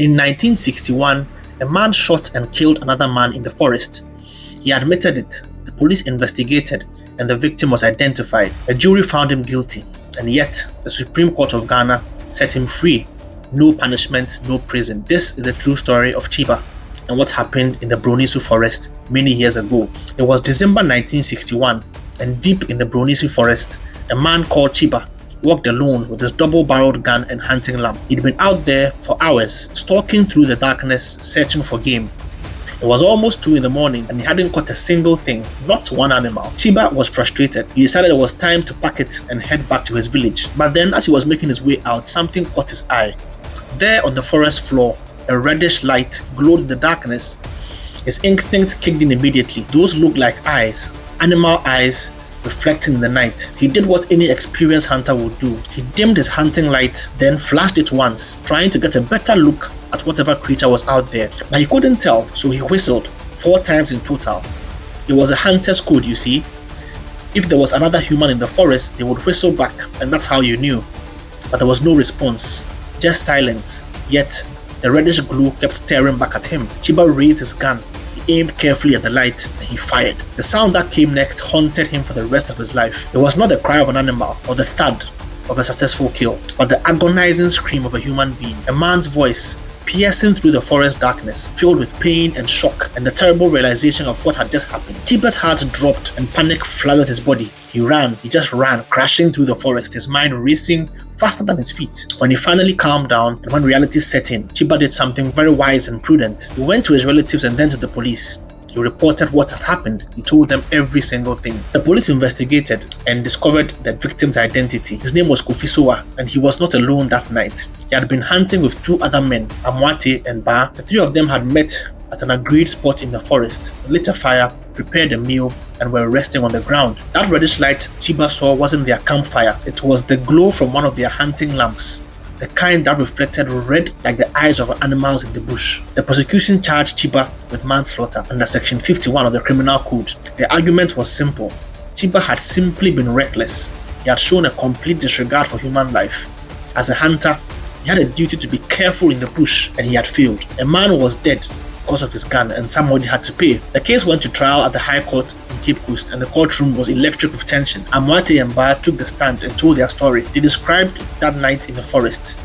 In 1961, a man shot and killed another man in the forest. He admitted it, the police investigated, and the victim was identified. A jury found him guilty, and yet the Supreme Court of Ghana set him free. No punishment, no prison. This is the true story of Chiba and what happened in the Bronisu forest many years ago. It was December 1961, and deep in the Bronisu forest, a man called Chiba walked alone with his double-barreled gun and hunting lamp. He'd been out there for hours, stalking through the darkness, searching for game. It was almost 2 in the morning and he hadn't caught a single thing, not one animal. Chiba was frustrated. He decided it was time to pack it and head back to his village. But then as he was making his way out, something caught his eye. There on the forest floor, a reddish light glowed in the darkness. His instincts kicked in immediately. Those looked like eyes, animal eyes, reflecting in the night. He did what any experienced hunter would do. He dimmed his hunting light, then flashed it once, trying to get a better look at whatever creature was out there. But he couldn't tell, so he whistled 4 times in total. It was a hunter's code, you see. If there was another human in the forest, they would whistle back, and that's how you knew. But there was no response, just silence. Yet, the reddish glow kept staring back at him. Chiba raised his gun. He aimed carefully at the light and he fired. The sound that came next haunted him for the rest of his life. It was not the cry of an animal or the thud of a successful kill, but the agonizing scream of a human being. A man's voice piercing through the forest darkness, filled with pain and shock and the terrible realization of what had just happened. Chiba's heart dropped and panic flooded his body. He just ran, crashing through the forest, his mind racing faster than his feet. When he finally calmed down and when reality set in, Chiba did something very wise and prudent. He went to his relatives and then to the police. He reported what had happened. He told them every single thing. The police investigated and discovered the victim's identity. His name was Kofisowa, and he was not alone that night. He had been hunting with 2 other men, Amwate and Ba. The 3 of them had met at an agreed spot in the forest, lit a fire, prepared a meal, and were resting on the ground. That reddish light Chiba saw wasn't their campfire. It was the glow from one of their hunting lamps, the kind that reflected red like the eyes of animals in the bush. The prosecution charged Chiba with manslaughter under Section 51 of the Criminal Code. The argument was simple. Chiba had simply been reckless. He had shown a complete disregard for human life. As a hunter, he had a duty to be careful in the bush, and he had failed. A man was dead because of his gun, and somebody had to pay. The case went to trial at the High Court in Cape Coast, and the courtroom was electric with tension. Amwate and Ba took the stand and told their story. They described that night in the forest.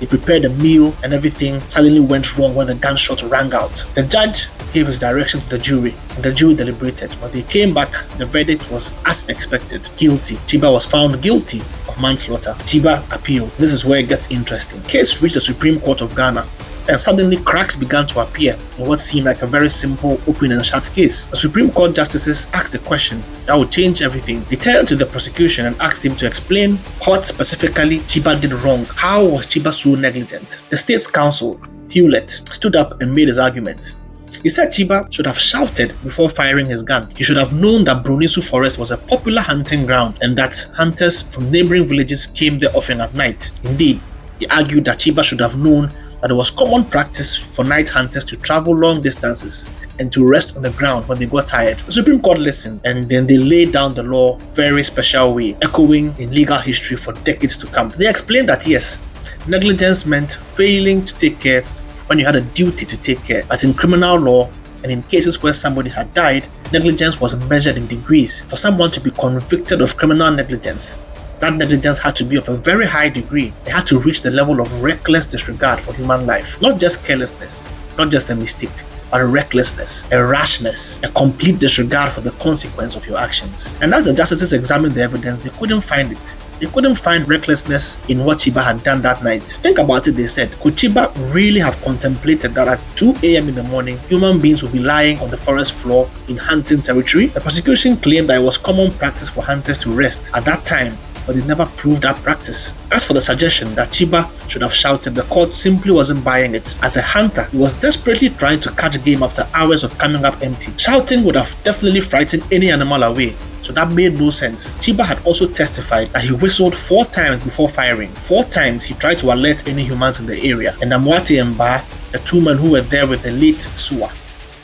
They prepared a meal and everything suddenly went wrong when the gunshot rang out. The judge gave his direction to the jury, and the jury deliberated. When they came back, the verdict was as expected: guilty. Chiba was found guilty of manslaughter. Chiba appealed. This is where it gets interesting. The case reached the Supreme Court of Ghana, and suddenly cracks began to appear in what seemed like a very simple open and shut case. The Supreme Court justices asked a question that would change everything. They turned to the prosecution and asked him to explain what specifically Chiba did wrong. How was Chiba so negligent? The state's counsel, Hewlett, stood up and made his argument. He said Chiba should have shouted before firing his gun. He should have known that Bronisu Forest was a popular hunting ground and that hunters from neighboring villages came there often at night. Indeed, he argued that Chiba should have known that it was common practice for night hunters to travel long distances and to rest on the ground when they got tired. The Supreme Court listened, and then they laid down the law very special way, echoing in legal history for decades to come. They explained that yes, negligence meant failing to take care when you had a duty to take care. But in criminal law, and in cases where somebody had died, negligence was measured in degrees. For someone to be convicted of criminal negligence, that negligence had to be of a very high degree. It had to reach the level of reckless disregard for human life. Not just carelessness, not just a mistake, but a recklessness, a rashness, a complete disregard for the consequence of your actions. And as the justices examined the evidence, they couldn't find it. They couldn't find recklessness in what Chiba had done that night. Think about it, they said. Could Chiba really have contemplated that at 2 a.m. in the morning, human beings would be lying on the forest floor in hunting territory? The prosecution claimed that it was common practice for hunters to rest at that time, but they never proved that practice. As for the suggestion that Chiba should have shouted, the court simply wasn't buying it. As a hunter, he was desperately trying to catch game after hours of coming up empty. Shouting would have definitely frightened any animal away, so that made no sense. Chiba had also testified that he whistled 4 times before firing. 4 times he tried to alert any humans in the area, and Amwate and Ba, the 2 men who were there with the late Suwa,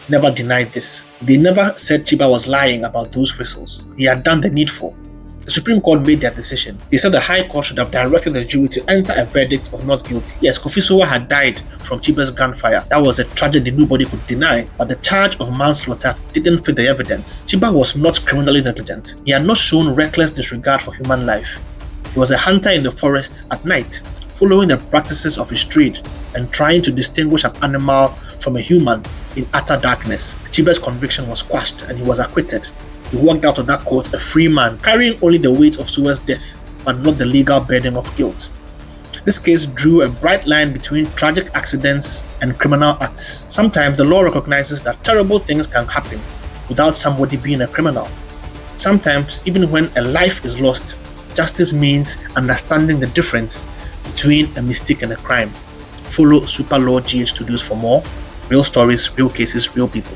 never denied this. They never said Chiba was lying about those whistles. He had done the needful. The Supreme Court made their decision. They said the High Court should have directed the jury to enter a verdict of not guilty. Yes, Kofi Sowore had died from Chiba's gunfire. That was a tragedy nobody could deny, but the charge of manslaughter didn't fit the evidence. Chiba was not criminally negligent. He had not shown reckless disregard for human life. He was a hunter in the forest at night, following the practices of his trade and trying to distinguish an animal from a human in utter darkness. Chiba's conviction was quashed and he was acquitted. He walked out of that court a free man, carrying only the weight of Sowore's death, but not the legal burden of guilt. This case drew a bright line between tragic accidents and criminal acts. Sometimes the law recognizes that terrible things can happen without somebody being a criminal. Sometimes, even when a life is lost, justice means understanding the difference between a mistake and a crime. Follow Super Law GH Studios for more real stories, real cases, real people.